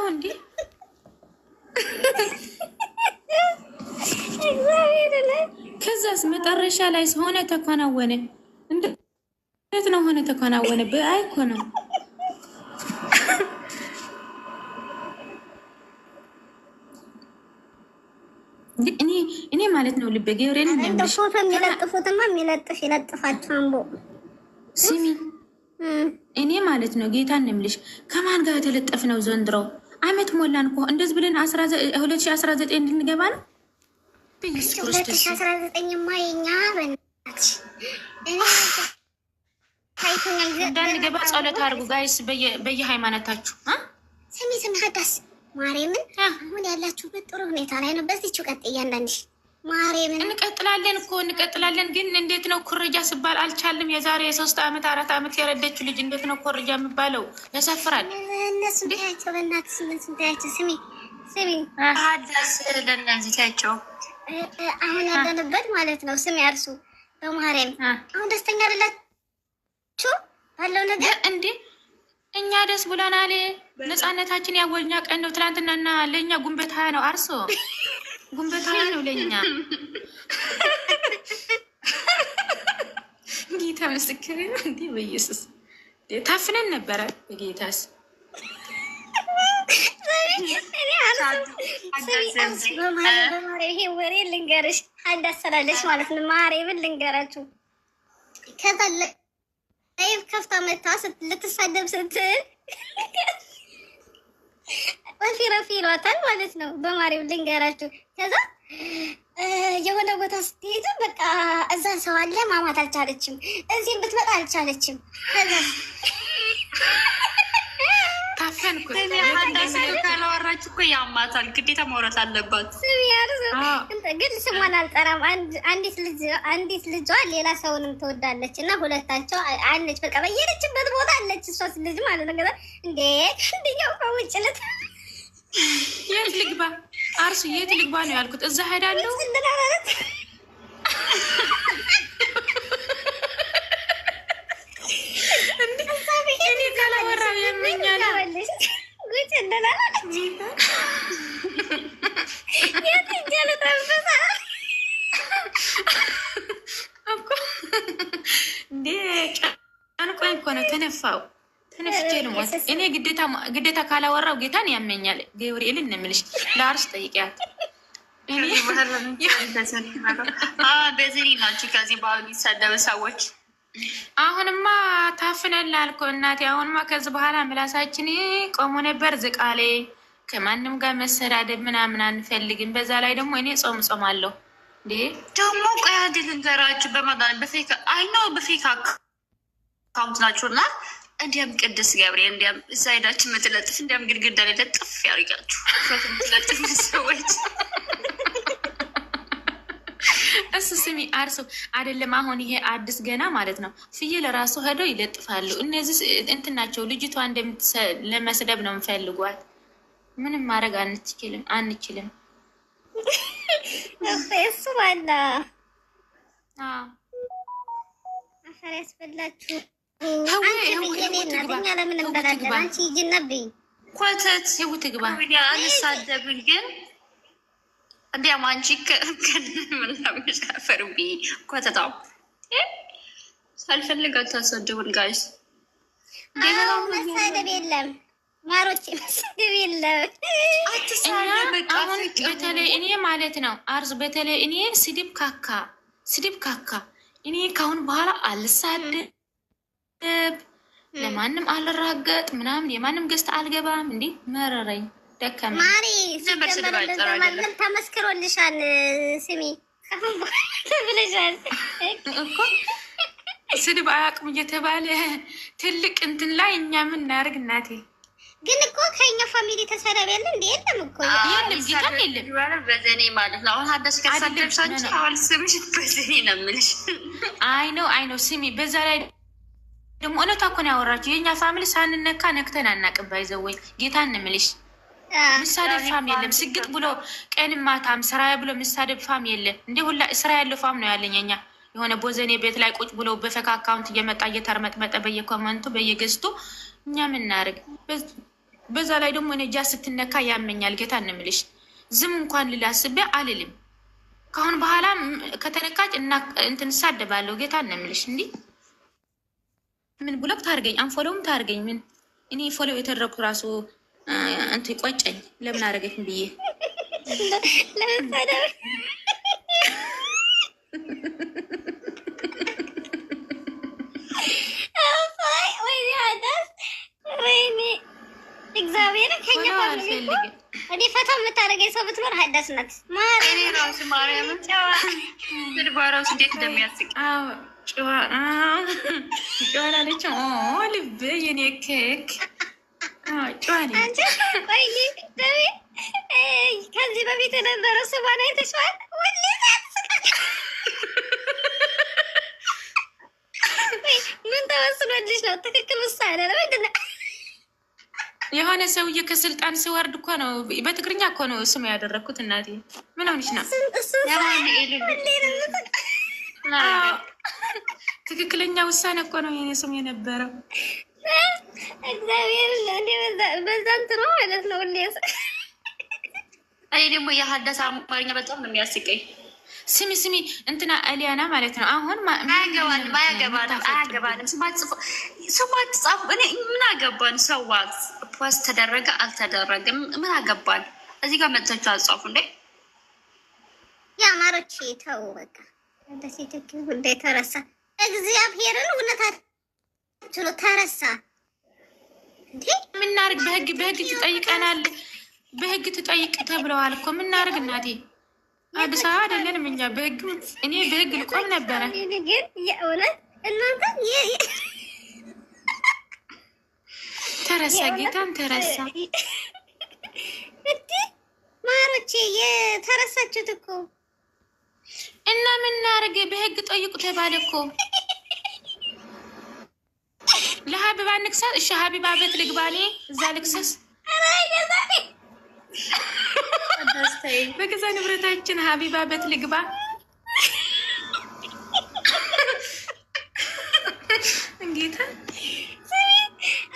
እንዴ? ከዛስ መጨረሻ ላይ ሆነ ተከናወነ። እንዴት ነው ሆነ ተከናወነ? በአይ እኮ ነው እኔ ማለት ነው ልቤ ገብርኤል እንደ ፎቶ የሚለጥፉትማ ይለጥፋቸው አንቦ ሲሚ እኔ ማለት ነው ጌታን ንምልሽ ከማን ጋር የተለጠፍ ነው ዘንድሮ አመት ሞላን እኮ እንደዚህ ብለን 2019 እንድንገባ ነው። በኢየሱስ ክርስቶስ 2019 ማየኛ በእናትሽ እንዳንገባ ጸሎት አድርጉ ጋይስ በየሃይማኖታችሁ ስሚ ሀዳስ ማርያምን አሁን ያላችሁበት ጥሩ ሁኔታ ላይ ነው። በዚህችው ቀጥ እያንዳንድሽ ማርያምን እንቀጥላለን። ግን እንዴት ነው ኩርጃ ስባል አልቻልም። የዛሬ 3 ዓመት 4 ዓመት የረደችው ልጅ እንዴት ነው ኩርጃ የሚባለው? ያሳፍራል። እነሱ ታያቸው፣ በእናትሽ እነሱ ታያቸው። ስሚ አዳስ ለእነዚህ ታያቸው። አሁን ያለንበት ማለት ነው። ስሚ አርሱ በማርያም አሁን ደስተኛ አይደላችሁ ባለው ነገር እንዴ? እኛ ደስ ብሎናል። ነፃነታችን ያወጅኛ ቀን ነው። ትናንትናና ለእኛ ጉንበት ሀያ ነው። አርሶ ጉንበት ሀያ ነው ለእኛ። ጌታ ምስክር ነው። እንዲህ በኢየሱስ ታፍነን ነበረ። በጌታስ ይሄ ወሬ ልንገርሽ አንዳሰላለች ማለት ነው። ማርያምን ልንገራችሁ ከዛ ይህ ከፍታ መታ ልትሳደብ ስትል ረፊ ይሏታል ማለት ነው። በማርያም ልንገራችሁ ከዛ የሆነ ቦታ ስትሄዱ በቃ እዛ ሰው አለ ማማት አልቻለችም። እዚህም ብትመጣ አልቻለችም። ከዛ ታፈንኩ ካላወራች እኮ ያማታል። ግዴታ ማውራት አለባት። ግን ስሟን አልጠራም። አንዲት ልጇ ሌላ ሰውንም ትወዳለች እና ሁለታቸው አለች። በቃ በየሄደችበት ቦታ አለች። እሷስ ልጅ ማለት ነው። ከዛ እንዴ ከአንደኛው ከውጭ የት ልግባ አርሱ የት ልግባ ነው ያልኩት። እዛ ሄዳለሁ እኔ ካላወራው የምኛል ጉጭ እንደላለች የትኛለ ተንፈሳ እኮ እንዴ ጨንቆኝ እኮ ነው ተነፋው። ተነፍቼ ልሞት እኔ ግዴታ ካላወራው ጌታን ያመኛል። ገብርኤልን ነው የምልሽ። ለአርስ ጠይቂያት። በዚህ ናቸው ከዚህ በኋላ የሚሳደቡ ሰዎች። አሁንማ ታፍነላል እኮ እናቴ። አሁንማ ከዚህ በኋላ ምላሳችን ቆሞ ነበር ዝቃሌ። ከማንም ጋር መሰዳደብ ምናምን አንፈልግም። በዛ ላይ ደግሞ እኔ ጾማለሁ። እንዴ ደግሞ ቆይ አይደል እንገራችሁ በፌክ አይነው በፌክ አካውንት ናችሁና እንዲያም ቅድስት ገብርኤል እንዲያም እዛ ሄዳችሁ የምትለጥፍ እንዲያም ግድግዳ ላይ ለጥፍ ያርጋችሁ ምትለጥፍ ሰዎች እሱ ስሚ አርሶ አይደለም። አሁን ይሄ አዲስ ገና ማለት ነው። ፍየል ራሱ ሄደው ይለጥፋሉ። እነዚህ እንትን ናቸው። ልጅቷ ለመስደብ ነው የምፈልጓት። ምንም ማድረግ አንችልም። እሱ ዋላ አፈር ያስበላችሁ። ለምን እንደላለን አንቺ ይጅነብኝ ኮተት ትግባ አንሳደብን ግን እንዲያም አንቺ ምናምሻፈር ኮተታው ሳልፈልግ አታሳድቡን ጋይስ። መሳደብ የለም ማሮች፣ መሳደብ የለም። አሁን በተለይ እኔ ማለት ነው አርዝ በተለይ እኔ ስድብ ካካ እኔ ካሁን በኋላ አልሳደብ፣ ለማንም አልራገጥ ምናምን፣ የማንም ገዝታ አልገባም። እንዲህ መረረኝ ደከመ ማሪ ሲጀመር ተመስክሮልሻል። ስሚ ብለሻል እኮ ስድብ አያውቅም እየተባለ ትልቅ እንትን ላይ እኛ ምን እናደርግ እናቴ። ግን እኮ ከኛ ፋሚሊ ተሰዳቢ ያለ እንደ የለም እኮ የለም ጌታም የለም። በዘኔ ማለት ነው። አሁን አዳስ ከሳደብሻቸው አሁን ስምሽ በዘኔ ነው የምልሽ። አይ ነው ስሚ። በዛ ላይ ደግሞ እውነቷ እኮ ነው ያወራችሁ። የእኛ ፋሚሊ ሳንነካ ነክተን አናውቅም። ባይዘወይ ጌታን ነው የምልሽ። ምሳደብ ፋም የለም። ስግጥ ብሎ ቀንም ማታም ስራ ብሎ ምሳደብ ፋም የለም። እንደ ሁላ ስራ ያለው ፋም ነው ያለኝ። እኛ የሆነ ቦዘኔ ቤት ላይ ቁጭ ብሎ በፈካ አካውንት እየመጣ እየተርመጥመጠ በየኮመንቱ በየገዝቱ እኛ ምናርግ በዛ ላይ ደግሞ እኔ ጃ ስትነካ ያመኛል። ጌታ እንምልሽ ዝም እንኳን ልላስቤ አልልም። ከአሁን በኋላ ከተነካች እና እንትን ሳደባለሁ። ጌታ እንምልሽ እንዲህ ምን ብሎክ ታርገኝ አንፎሎም ታርገኝ ምን እኔ ፎሎ የተደረኩ ራሱ እንትን ቆጨኝ። ለምን አደረገች ብዬ ለምሳሌ እግዚአብሔር ከኛ እኔ ፈታ የምታደርገኝ ሰው ብትኖር ሀዳስ ናት። እኔ ራሱ ማርያምን ራሱ እንዴት እንደሚያስቅ ጨዋላለች። ልብ የኔ ኬክ ጨዋኔ ከዚህ በፊት የነበረው ስሟን አይተሽዋል? ምን ተወስኖልሽ ነው? ትክክል ውሳኔ ነው። ምንድን ነው የሆነ ሰውዬ ከስልጣን ሲወርድ እኮ ነው። በትግርኛ እኮ ነው ስሙ ያደረግኩት። እናቴ ምን ሆነሽ ነው? ትክክለኛ ውሳኔ እኮ ነው የኔ ስም የነበረው። እግዚአብሔር በዛ እንትኖ ማለት ነው። እኔ ደግሞ የሀዳስ አማርኛ በጣም ነው የሚያስቀኝ። ስሚ እንትና አሊያና ማለት ነው። አሁን አያገባንም ስሟት ጻፉ። እኔ ምን አገባን? ሰዋ ፖስት ተደረገ አልተደረገም ምን አገባን? እዚህ ጋር መጥታችሁ አጻፉ እንዴ። የአማሮች ተው በቃ በሴቶች ጉዳይ ተረሳ። እግዚአብሔርን እውነታችሁ ነው ተረሳ። ምናርግ በህግ ትጠይቀናል። በህግ ትጠይቅ ተብለዋል እኮ ምናርግ እናቴ። አዲስ አበባ አይደለንም እኛ። እኔ በህግ ልቆም ነበረ። ግን የእውነት እናንተ ተረሳ፣ ጌታን ተረሳ። ማሮቼ የተረሳችሁት እኮ እና ምናርግ በህግ ጠይቁ ተባለ እኮ። ለሀቢባ ንክሳት። እሺ ሀቢባ ቤት ልግባኔ እዛ ልክሰስ በገዛ ንብረታችን ሀቢባ ቤት ልግባ። እንጌታ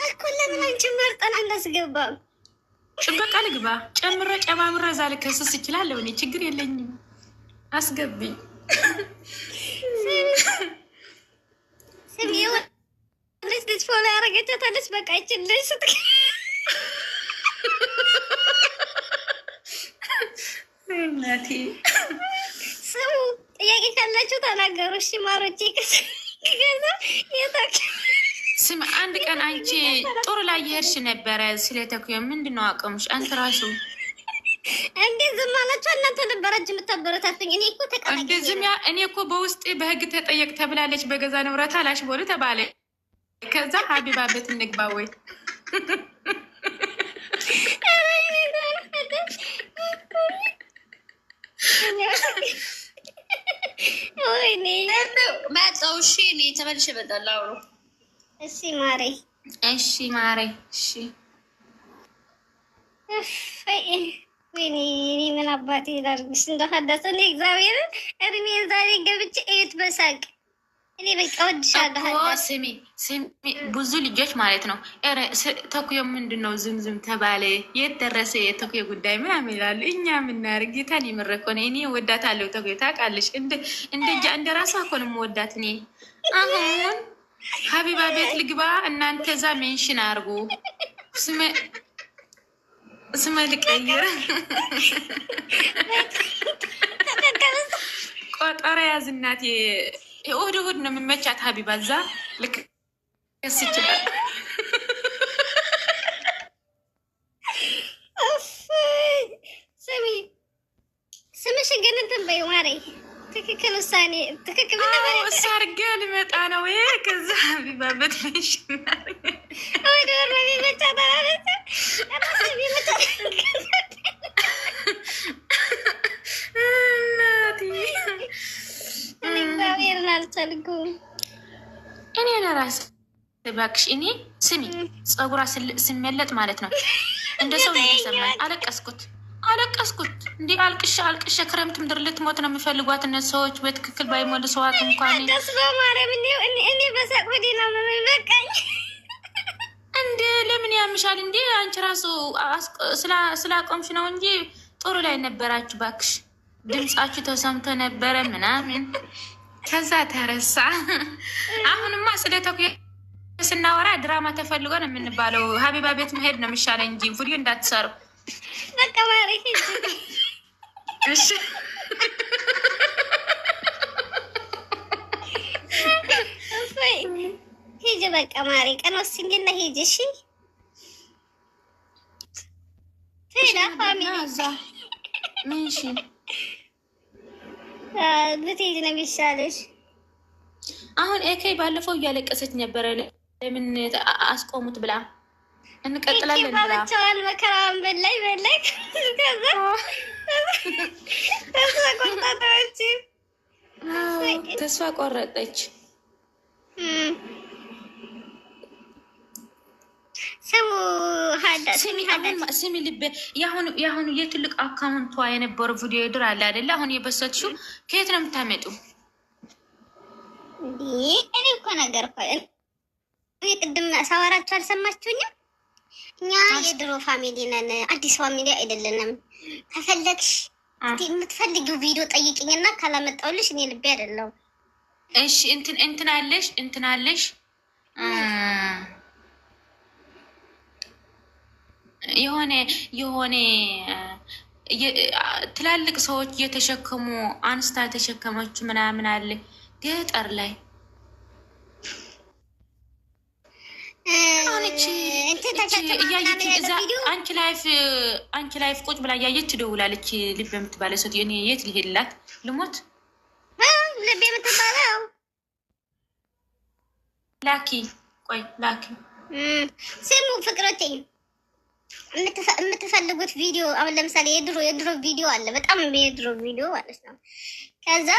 እኮ ለምን አንቺን መርጠን አናስገባም? በቃ ልግባ። ጨማምረ እዛ ልከስስ እችላለሁ እኔ ችግር የለኝም። አስገብኝ። ስሚው ልጅ ፎሎ ያደረገቻታለች። በቃ ይችልሽ እናቴ ስሙ ጥያቄ ካላችሁ ተናገሩ። እሺ ማሮቼ ስም አንድ ቀን አንቺ ጥሩ ላይ የሄድሽ ነበረ። ስለተኩየ ምንድን ነው አቅምሽ? አንተ ራሱ እንዴ ዝም አላችሁ? እናንተ ነበራችሁ የምታበረታቱኝ። እኔ እኮ ተቀጣ እንዴ ዝም እኔ እኮ በውስጤ በህግ ተጠየቅ ተብላለች። በገዛ ንብረታ ላሽ ቦሉ ተባለ። ከዛ ሀቢባ ቤት እንግባ ወይ ወይኔ መጣሁ። እሺ እኔ ተመልሼ እመጣለሁ። አውሮ እሺ ማሬ፣ እሺ ማሬ፣ እሺ ወይኔ እኔ ምን አባቴ ላድርግሽ? እንደሀዳስ እኔ እግዚአብሔርን እድሜ ዛሬ ገብቼ እዩት በሳቅ እኔ በቃ ወድሻለሁ። ስሚ ብዙ ልጆች ማለት ነው ተኩዮ ምንድን ነው ዝምዝም ተባለ፣ የት ደረሰ የተኩዮ ጉዳይ ምናምን ይላሉ። እኛ የምናደርግ ጌታን የምረኮነ እኔ ወዳታለሁ። ተኩዮ ታውቃለች። እንደ ራሷ እኮ ነው የምወዳት እኔ። አሁን ሀቢባ ቤት ልግባ፣ እናንተ እዛ ሜንሽን አድርጉ። ስመ ልቀይር ቆጠረ ያዝ እናቴ። እሑድ ነው የምመቻት ሀቢባ እዛ ልክ ከስ ይችላል። ስሚ ስምሽ ግን እንትን በይው ማሬ። ትክክል ውሳኔ ትክክል እሱ አድርጌ ልመጣ ነው። ከዛ ሀቢባ በትንሽ ወደ ወር የሚመቻ ተላለች እግዚአብሔርን አልቻልኩም እኔ ለራስ እባክሽ። እኔ ስሚ ፀጉሯ ስመለጥ ማለት ነው እንደ ሰው እየተሰማኝ አለቀስኩት። እንዲህ አልቅሻ ክረምት ምድር ልትሞት ነው የሚፈልጓት እነዚህ ሰዎች። በትክክል ባይመልሰዋት እንኳን ደስ በማርያም እኔ በሳቅ ወዲና በቃኝ። እና እንዴ ለምን ያምሻል እንዴ? አንቺ ራሱ ስላቆምሽ ነው እንጂ ጥሩ ላይ ነበራችሁ። ባክሽ ድምጻችሁ ተሰምቶ ነበረ ምናምን፣ ከዛ ተረሳ። አሁንማ ስለ ተኩ ስናወራ ድራማ ተፈልጎ ነው የምንባለው። ሀቢባ ቤት መሄድ ነው የሚሻለው እንጂ ቪዲዮ እንዳትሰሩ። በቃ ማሪ እሺ ሂጂ በቃ ማሪ ቀን ወስኝና ሂጂ። እሺ ሄዳ ፋሚሊ ምንሽ ብትሄጂ ነው የሚሻለሽ። አሁን ኤኬ ባለፈው እያለቀሰች ነበረ። ለምን አስቆሙት ብላ እንቀጥላለን ብላ ብቻዋን መከራዋን በላይ ከዛ ተስፋ ቆረጠች። ስሚ ልቤ የአሁኑ የትልቅ አካውንቷ የነበረው ቪዲዮ ድር አለ አይደለ? አሁን የበሰትሽው ከየት ነው የምታመጡ? እኔ እኮ ነገር ቅድም ሳወራችሁ አልሰማችሁኝም? እኛ የድሮ ፋሚሊ ነን፣ አዲስ ፋሚሊ አይደለንም። ከፈለግሽ የምትፈልጊው ቪዲዮ ጠይቅኝና ካላመጣሁልሽ እኔ ልቤ አይደለም። እሺ እንትን አለሽ የሆነ ትላልቅ ሰዎች እየተሸከሙ አንስታ ተሸከመች ምናምን አለ ገጠር ላይ አንቺ ላይፍ ቁጭ ብላ እያየች ትደውላለች። ልብ የምትባለ ሰው እኔ የት ልሄድላት ልሞት? ልብ የምትባለው ላኪ ስሙ ፍቅሮቼ፣ የምትፈልጉት ቪዲዮ አሁን ለምሳሌ የድሮ ቪዲዮ አለ፣ በጣም የድሮ ቪዲዮ ማለት ነው። ከዛ